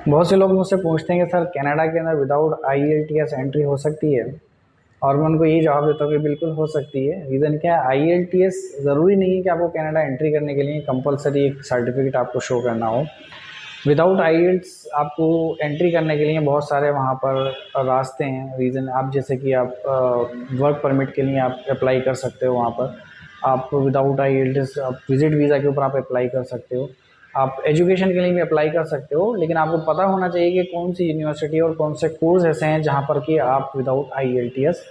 बहुत से लोग मुझसे पूछते हैं कि सर कनाडा के अंदर विदाउट आईएलटीएस एंट्री हो सकती है। और मैं उनको यही जवाब देता हूँ कि बिल्कुल हो सकती है। रीज़न क्या है, आईएलटीएस ज़रूरी नहीं है कि आपको कनाडा एंट्री करने के लिए कंपलसरी एक सर्टिफिकेट आपको शो करना हो। विदाउट आईएल्स आपको एंट्री करने के लिए बहुत सारे वहाँ पर रास्ते हैं। रीज़न आप जैसे कि आप वर्क परमिट के लिए आप अप्लाई कर सकते हो वहाँ पर। आप विदाउट आईएल्स आप विजिट वीज़ा के ऊपर आप अप्लाई कर सकते हो। आप एजुकेशन के लिए भी अप्लाई कर सकते हो, लेकिन आपको पता होना चाहिए कि कौन सी यूनिवर्सिटी और कौन से कोर्स ऐसे हैं जहाँ पर कि आप विदाउट आईएलटीएस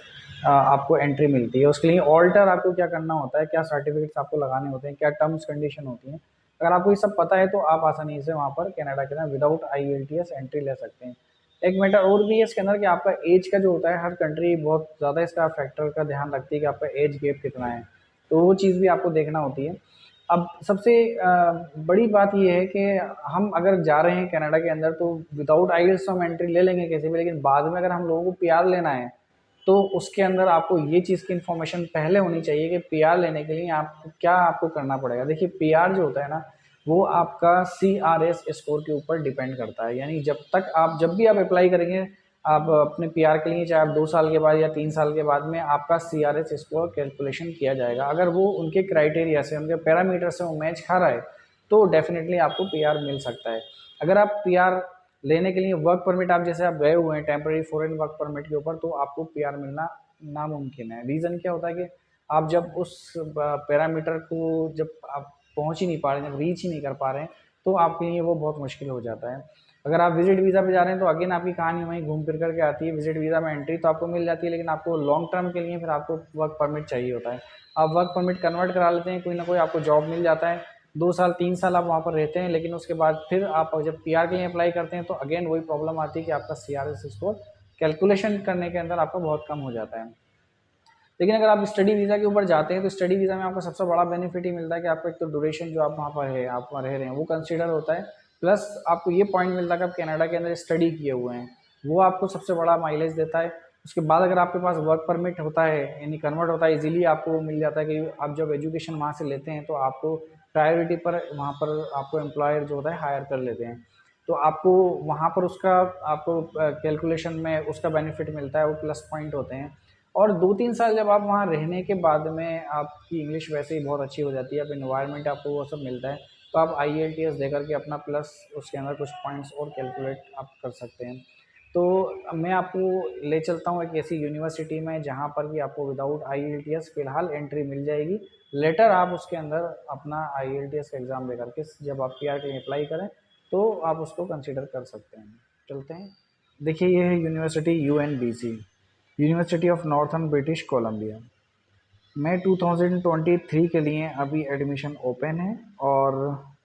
आपको एंट्री मिलती है। उसके लिए ऑल्टर आपको क्या करना होता है, क्या सर्टिफिकेट्स आपको लगाने होते हैं, क्या टर्म्स कंडीशन होती हैं। अगर आपको ये सब पता है तो आप आसानी से वहाँ पर कनाडा के अंदर विदाउट आईएलटीएस एंट्री ले सकते हैं। एक मैटर और भी है इसके अंदर कि आपका एज का जो होता है, हर कंट्री बहुत ज़्यादा इसका फैक्टर का ध्यान रखती है कि आपका एज गैप कितना है। तो वो चीज़ भी आपको देखना होती है। अब सबसे बड़ी बात ये है कि हम अगर जा रहे हैं कनाडा के अंदर तो विदाउट आईएलटीएस हम एंट्री ले लेंगे कैसे भी, लेकिन बाद में अगर हम लोगों को पीआर लेना है तो उसके अंदर आपको ये चीज़ की इन्फॉर्मेशन पहले होनी चाहिए कि पीआर लेने के लिए आपको क्या आपको करना पड़ेगा। देखिए पीआर जो होता है ना, वो आपका सीआरएस स्कोर के ऊपर डिपेंड करता है। यानी जब भी आप अप्लाई करेंगे आप अपने पीआर के लिए, चाहे आप 2 साल के बाद या 3 साल के बाद में आपका सीआरएस स्कोर कैलकुलेशन किया जाएगा। अगर वो उनके क्राइटेरिया से, उनके पैरामीटर से वो मैच खा रहा है तो डेफिनेटली आपको पीआर मिल सकता है। अगर आप पीआर लेने के लिए वर्क परमिट आप जैसे आप गए हुए हैं टेम्पररी फॉरेन वर्क परमिट के ऊपर, तो आपको पीआर मिलना नामुमकिन है। रीज़न क्या होता है कि आप जब उस पैरामीटर को जब आप पहुंच ही नहीं पा रहे हैं, जब रीच ही नहीं कर पा रहे हैं, तो आपके लिए वो बहुत मुश्किल हो जाता है। अगर आप विजिट वीज़ा पे जा रहे हैं तो अगेन आपकी कहानी वहीं घूम फिर करके आती है। विजिट वीज़ा में एंट्री तो आपको मिल जाती है, लेकिन आपको लॉन्ग टर्म के लिए फिर आपको वर्क परमिट चाहिए होता है। आप वर्क परमिट कन्वर्ट करा लेते हैं, कोई ना कोई आपको जॉब मिल जाता है, 2 साल 3 साल आप वहाँ पर रहते हैं, लेकिन उसके बाद फिर आप जब पीआर के लिए अप्लाई करते हैं तो अगेन वही प्रॉब्लम आती है कि आपका सीआरएस स्कोर कैलकुलेशन करने के अंदर आपका बहुत कम हो जाता है। लेकिन अगर आप स्टडी वीज़ा के ऊपर जाते हैं तो स्टडी वीज़ा में आपको सबसे बड़ा बेनिफिट ही मिलता है कि आपको एक तो ड्यूरेशन जो आप वहाँ पर है, आप वहाँ रह रहे हैं, वो कंसीडर होता है। प्लस आपको ये पॉइंट मिलता है कि आप कनाडा के अंदर स्टडी किए हुए हैं, वो आपको सबसे बड़ा माइलेज देता है। उसके बाद अगर आपके पास वर्क परमिट होता है, यानी कन्वर्ट होता है, इजीली आपको मिल जाता है कि आप जब एजुकेशन वहाँ से लेते हैं तो आपको प्रायोरिटी पर वहाँ पर आपको एम्प्लॉयर जो होता है हायर कर लेते हैं। तो आपको वहाँ पर उसका आपको कैलकुलेशन में उसका बेनिफिट मिलता है, वो प्लस पॉइंट होते हैं। और 2-3 साल जब आप वहाँ रहने के बाद में आपकी इंग्लिश वैसे ही बहुत अच्छी हो जाती है, अब इन्वायरमेंट आपको वो सब मिलता है, तो आप आईएलटीएस दे करके अपना प्लस उसके अंदर कुछ पॉइंट्स और कैलकुलेट आप कर सकते हैं। तो मैं आपको ले चलता हूँ एक ऐसी यूनिवर्सिटी में जहाँ पर भी आपको विदाउट आईएलटीएस फ़िलहाल एंट्री मिल जाएगी। लेटर आप उसके अंदर अपना आईएलटीएस का एग्ज़ाम दे करके जब आप पीआर के लिए अप्लाई करें तो आप उसको कंसिडर कर सकते हैं। चलते हैं, देखिए ये है university UNBC, University of Northern British Columbia. मई 2023 के लिए अभी एडमिशन ओपन है। और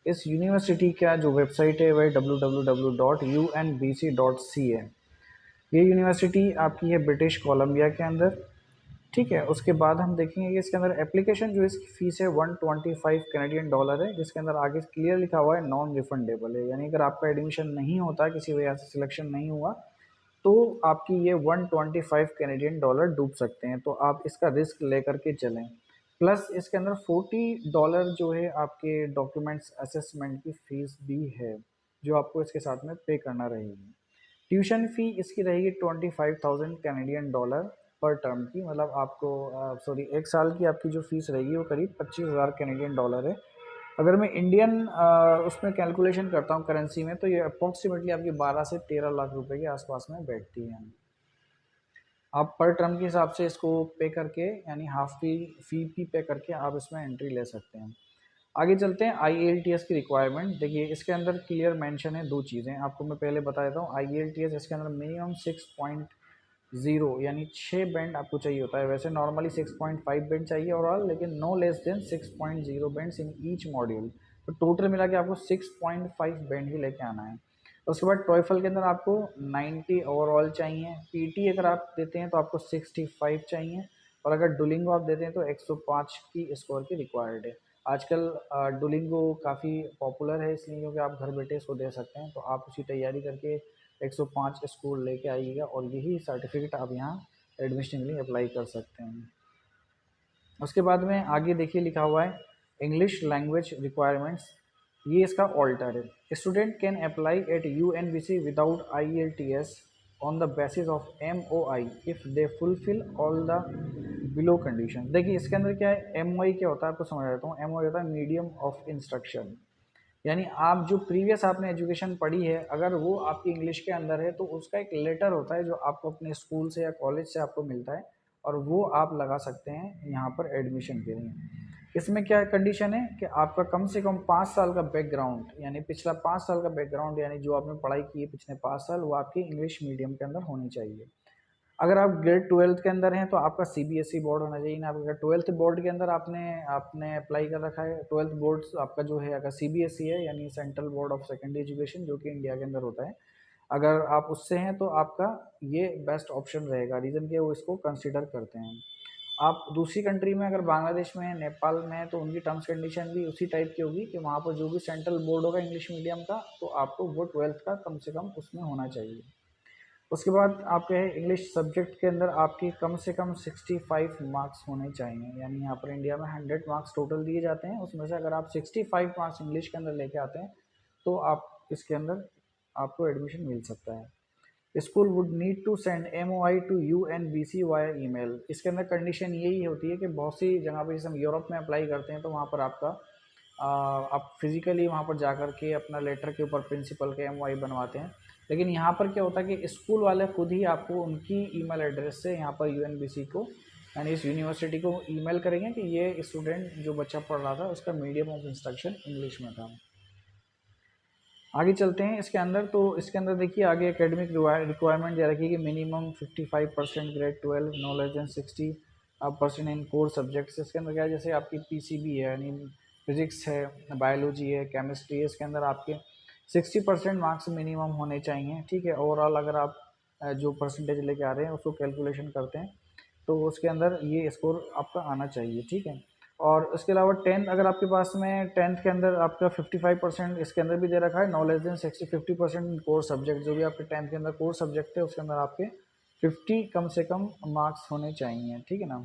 इस यूनिवर्सिटी का जो वेबसाइट है वह www.unbc.ca है। ये यूनिवर्सिटी आपकी है ब्रिटिश कोलंबिया के अंदर। ठीक है, उसके बाद हम देखेंगे कि इसके अंदर एप्लीकेशन जो इसकी फ़ीस है 125 कैनेडियन डॉलर है, जिसके अंदर आगे क्लियर लिखा हुआ है नॉन रिफंडेबल है। यानी अगर आपका एडमिशन नहीं होता, किसी वजह से सिलेक्शन नहीं हुआ, तो आपकी ये 125 कैनेडियन डॉलर डूब सकते हैं। तो आप इसका रिस्क लेकर के चलें। प्लस इसके अंदर $40 जो है आपके डॉक्यूमेंट्स असेसमेंट की फ़ीस भी है, जो आपको इसके साथ में पे करना रहेगी। ट्यूशन फ़ी इसकी रहेगी 25,000 कैनेडियन डॉलर पर टर्म की, मतलब आपको सॉरी 1 साल की आपकी जो फ़ीस रहेगी वो करीब 25,000 कैनेडियन डॉलर है। अगर मैं इंडियन उसमें कैलकुलेशन करता हूँ करेंसी में, तो ये अप्रॉक्सीमेटली आपकी 12 से 13 लाख रुपए के आसपास में बैठती है। आप पर टर्म के हिसाब से इसको पे करके, यानी हाफ फी भी पे करके आप इसमें एंट्री ले सकते हैं। आगे चलते हैं, आईएलटीएस की रिक्वायरमेंट देखिए, इसके अंदर क्लियर मेंशन है दो चीज़ें, आपको मैं पहले बता देता हूँ। आईएलटीएस इसके अंदर मिनिमम 6.0 यानी 6 बैंड आपको चाहिए होता है। वैसे नॉर्मली 6.5 बैंड चाहिए ओवरऑल, लेकिन no less than 6.0 bands in each module. तो टोटल मिला के आपको 6.5 बैंड ही लेके आना है। उसके बाद टॉयफल के अंदर आपको 90 ओवरऑल चाहिए। पीटी अगर आप देते हैं तो आपको 65 चाहिए। और अगर डुलिंगो आप देते हैं तो 105 की स्कोर की रिक्वायर्ड है। आजकल डुलिंगो काफ़ी पॉपुलर है, इसलिए क्योंकि आप घर बैठे इसको दे सकते हैं, तो आप उसकी तैयारी करके 105 स्कोर लेके आइएगा और यही सर्टिफिकेट आप यहाँ एडमिशन के लिए अप्लाई कर सकते हैं। उसके बाद में आगे देखिए लिखा हुआ है इंग्लिश लैंग्वेज रिक्वायरमेंट्स। ये इसका ऑल्टर है। Student can apply eight UNBC without IELTS on the basis of MOI if they fulfil all the below condition. देखिए इसके अंदर क्या है, MOI क्या होता है आपको समझ आता हूँ। MOI होता है मीडियम ऑफ इंस्ट्रक्शन, यानी आप जो प्रीवियस आपने एजुकेशन पढ़ी है अगर वो आपकी इंग्लिश के अंदर है तो उसका एक लेटर होता है जो आपको अपने स्कूल से या कॉलेज से आपको मिलता है, और वो आप लगा सकते हैं यहाँ पर एडमिशन के लिए। इसमें क्या कंडीशन है कि आपका कम से कम 5 साल का बैकग्राउंड, यानी पिछला 5 साल का बैकग्राउंड, यानी जो आपने पढ़ाई की है पिछले 5 साल, वो आपकी इंग्लिश मीडियम के अंदर होनी चाहिए। अगर आप ग्रेड 12th के अंदर हैं तो आपका CBSE बोर्ड होना चाहिए ना। अगर 12th बोर्ड के अंदर आपने आपने अप्लाई कर रखा है, 12th बोर्ड आपका जो है अगर CBSE है यानी central board of secondary education, जो कि इंडिया के अंदर होता है, अगर आप उससे हैं तो आपका ये बेस्ट ऑप्शन रहेगा। रीज़न क्या है, वो इसको कंसिडर करते हैं। आप दूसरी कंट्री में अगर बांग्लादेश में है, नेपाल में है, तो उनकी टर्म्स कंडीशन भी उसी टाइप की होगी कि वहाँ पर जो भी सेंट्रल बोर्ड होगा इंग्लिश मीडियम का, तो आपको वो 12th का कम से कम उसमें होना चाहिए। उसके बाद आपके है इंग्लिश सब्जेक्ट के अंदर आपकी कम से कम 65 मार्क्स होने चाहिए, यानी यहाँ पर इंडिया में 100 मार्क्स टोटल दिए जाते हैं, उसमें से अगर आप 65 मार्क्स इंग्लिश के अंदर लेके आते हैं तो आप इसके अंदर आपको एडमिशन मिल सकता है। School would need to send MOI to UNBC via email. इसके अंदर कंडीशन यही होती है कि बहुत सी जगह पर जैसे हम यूरोप में अप्लाई करते हैं तो वहाँ पर आपका आप फिज़िकली वहाँ पर जाकर के अपना लेटर के ऊपर प्रिंसिपल के MOI बनवाते हैं, लेकिन यहाँ पर क्या होता है कि स्कूल वाले खुद ही आपको उनकी ईमेल एड्रेस से यहाँ पर UNBC को यानी इस यूनिवर्सिटी को ईमेल करेंगे कि ये स्टूडेंट जो बच्चा पढ़ रहा था उसका मीडियम ऑफ इंस्ट्रक्शन इंग्लिश में था। आगे चलते हैं इसके अंदर, तो इसके अंदर देखिए आगे एकेडमिक रिक्वायरमेंट दे रखी है कि minimum 55% grade 12, no less than 60% in core subjects. इसके अंदर क्या है, जैसे आपकी PCB है यानी फिजिक्स है, बायोलॉजी है, केमिस्ट्री है, इसके अंदर आपके 60% मार्क्स मिनिमम होने चाहिए। ठीक है, ओवरऑल अगर आप जो परसेंटेज लेके आ रहे हैं उसको कैलकुलेशन करते हैं तो उसके अंदर ये स्कोर आपका आना चाहिए। ठीक है, और उसके अलावा 10th अगर आपके पास में 10th के अंदर आपका 55% इसके अंदर भी दे रखा है, no less than 50% core subject, जो भी आपके 10th के अंदर कोर सब्जेक्ट है उसके अंदर आपके 50 कम से कम मार्क्स होने चाहिए। ठीक है ना।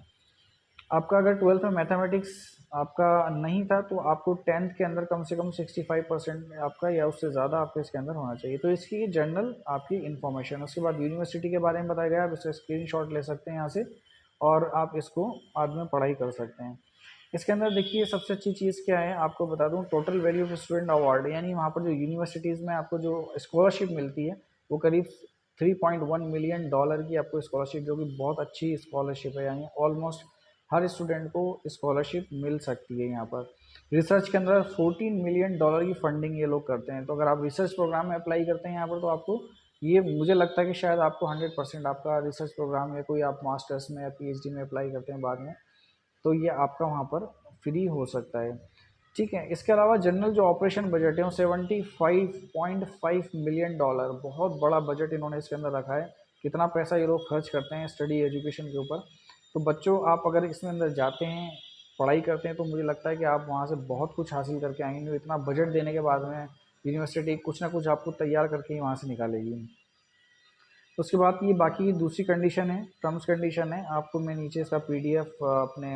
आपका अगर 12th में मैथमेटिक्स आपका नहीं था तो आपको 10th के अंदर कम से कम 65% आपका या उससे ज़्यादा आपके इसके अंदर होना चाहिए। तो इसकी जनरल आपकी इन्फॉर्मेशन। उसके बाद यूनिवर्सिटी के बारे में बताया गया, आप इसका स्क्रीनशॉट ले सकते हैं यहाँ से और आप इसको बाद में पढ़ाई कर सकते हैं। इसके अंदर देखिए सबसे अच्छी चीज़ क्या है आपको बता दूं, total value of student award, यानी वहाँ पर जो यूनिवर्सिटीज़ में आपको जो स्कॉलरशिप मिलती है वो करीब $3.1 मिलियन की आपको स्कॉलरशिप, जो कि बहुत अच्छी स्कॉलरशिप है, यानी ऑलमोस्ट हर स्टूडेंट को स्कॉलरशिप मिल सकती है। यहाँ पर रिसर्च के अंदर $14 मिलियन की फंडिंग ये लोग करते हैं। तो अगर आप रिसर्च प्रोग्राम में अप्लाई करते हैं यहाँ पर तो आपको ये मुझे लगता है कि शायद आपको 100% आपका रिसर्च प्रोग्राम या कोई आप मास्टर्स में या PhD में अप्लाई करते हैं बाद में, तो ये आपका वहाँ पर फ्री हो सकता है। ठीक है, इसके अलावा जनरल जो ऑपरेशन बजट है वो $75.5 मिलियन, बहुत बड़ा बजट इन्होंने इसके अंदर रखा है। कितना पैसा ये लोग खर्च करते हैं स्टडी एजुकेशन के ऊपर। तो बच्चों आप अगर इसमें अंदर जाते हैं, पढ़ाई करते हैं, तो मुझे लगता है कि आप वहाँ से बहुत कुछ हासिल करके आएंगे। इतना बजट देने के बाद में यूनिवर्सिटी कुछ ना कुछ आपको तैयार करके ही वहाँ से निकालेगी। उसके बाद ये बाकी दूसरी कंडीशन है, टर्म्स कंडीशन है, आपको मैं नीचे इसका PDF अपने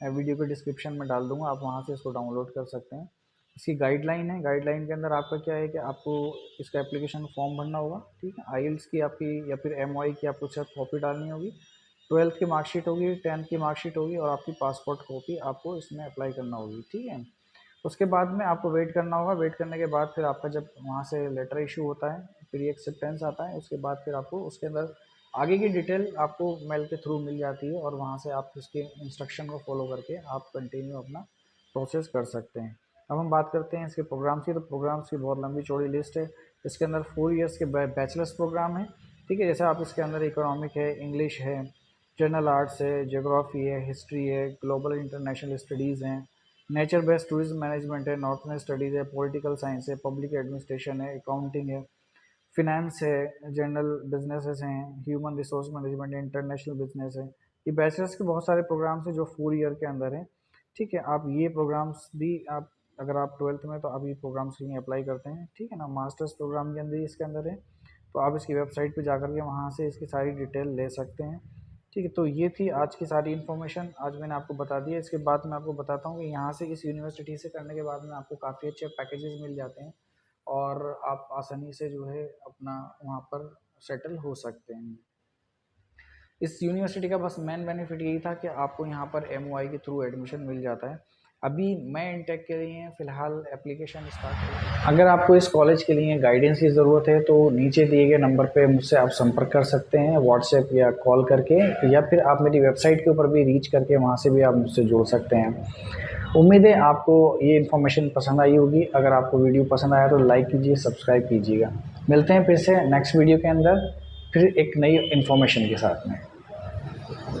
वीडियो के डिस्क्रिप्शन में डाल दूंगा, आप वहाँ से इसको डाउनलोड कर सकते हैं। इसकी गाइडलाइन है, गाइडलाइन के अंदर आपका क्या है कि आपको इसका एप्लीकेशन फॉर्म भरना होगा। ठीक है, IELTS की आपकी या फिर MOI की आपको सिर्फ कॉपी डालनी होगी, 12th की मार्कशीट होगी, 10th की मार्कशीट होगी और आपकी पासपोर्ट कॉपी आपको इसमें अप्लाई करना होगी। ठीक है, उसके बाद में आपको वेट करना होगा। वेट करने के बाद फिर आपका जब वहाँ से लेटर इशू होता है, फिर एक्सेप्टेंस आता है, उसके बाद फिर आपको उसके अंदर आगे की डिटेल आपको मेल के थ्रू मिल जाती है और वहाँ से आप उसके इंस्ट्रक्शन को फॉलो करके आप कंटिन्यू अपना प्रोसेस कर सकते हैं। अब हम बात करते हैं इसके प्रोग्राम्स की, तो प्रोग्राम्स की बहुत लंबी चौड़ी लिस्ट है। इसके अंदर 4 इयर्स के बैचलर्स प्रोग्राम है। ठीक है, जैसे आप इसके अंदर इकोनॉमिक है, इंग्लिश है, जनरल आर्ट्स है, ज्योग्राफी है, हिस्ट्री है, ग्लोबल इंटरनेशनल स्टडीज़ हैं, नेचर बेस्ड टूरिज्म मैनेजमेंट है, नॉर्थन स्टडीज़ है, पॉलिटिकल साइंस है, पब्लिक एडमिनिस्ट्रेशन है, अकाउंटिंग है, फिनेंस है, जनरल बिजनेसेस हैं, ह्यूमन रिसोर्स मैनेजमेंट है, इंटरनेशनल बिजनेस है। ये बैचलर्स के बहुत सारे प्रोग्राम्स हैं जो 4 ईयर के अंदर हैं। ठीक है, आप ये प्रोग्राम्स भी आप अगर आप 12th में तो आप ये प्रोग्राम्स के लिए अप्लाई करते हैं। ठीक है ना, मास्टर्स प्रोग्राम के अंदर ही इसके अंदर है, तो आप इसकी वेबसाइट पे जाकर के वहाँ से इसकी सारी डिटेल ले सकते हैं। ठीक है, तो ये थी आज की सारी इन्फॉर्मेशन, आज मैंने आपको बता दिया। इसके बाद मैं आपको बताता हूँ कि यहाँ से इस यूनिवर्सिटी से करने के बाद में आपको काफ़ी अच्छे पैकेजेस मिल जाते हैं और आप आसानी से जो है अपना वहाँ पर सेटल हो सकते हैं। इस यूनिवर्सिटी का बस मेन बेनिफिट यही था कि आपको यहाँ पर MOI के थ्रू एडमिशन मिल जाता है। अभी मैं इंटेक के लिए फ़िलहाल एप्लीकेशन स्टार्ट किया। अगर आपको इस कॉलेज के लिए गाइडेंस की ज़रूरत है तो नीचे दिए गए नंबर पे मुझसे आप संपर्क कर सकते हैं व्हाट्सएप या कॉल करके, या फिर आप मेरी वेबसाइट के ऊपर भी रीच करके वहाँ से भी आप मुझसे जुड़ सकते हैं। उम्मीद है आपको ये इन्फॉर्मेशन पसंद आई होगी। अगर आपको वीडियो पसंद आया तो लाइक कीजिए, सब्सक्राइब कीजिएगा। मिलते हैं फिर से नेक्स्ट वीडियो के अंदर, फिर एक नई इन्फॉर्मेशन के साथ में।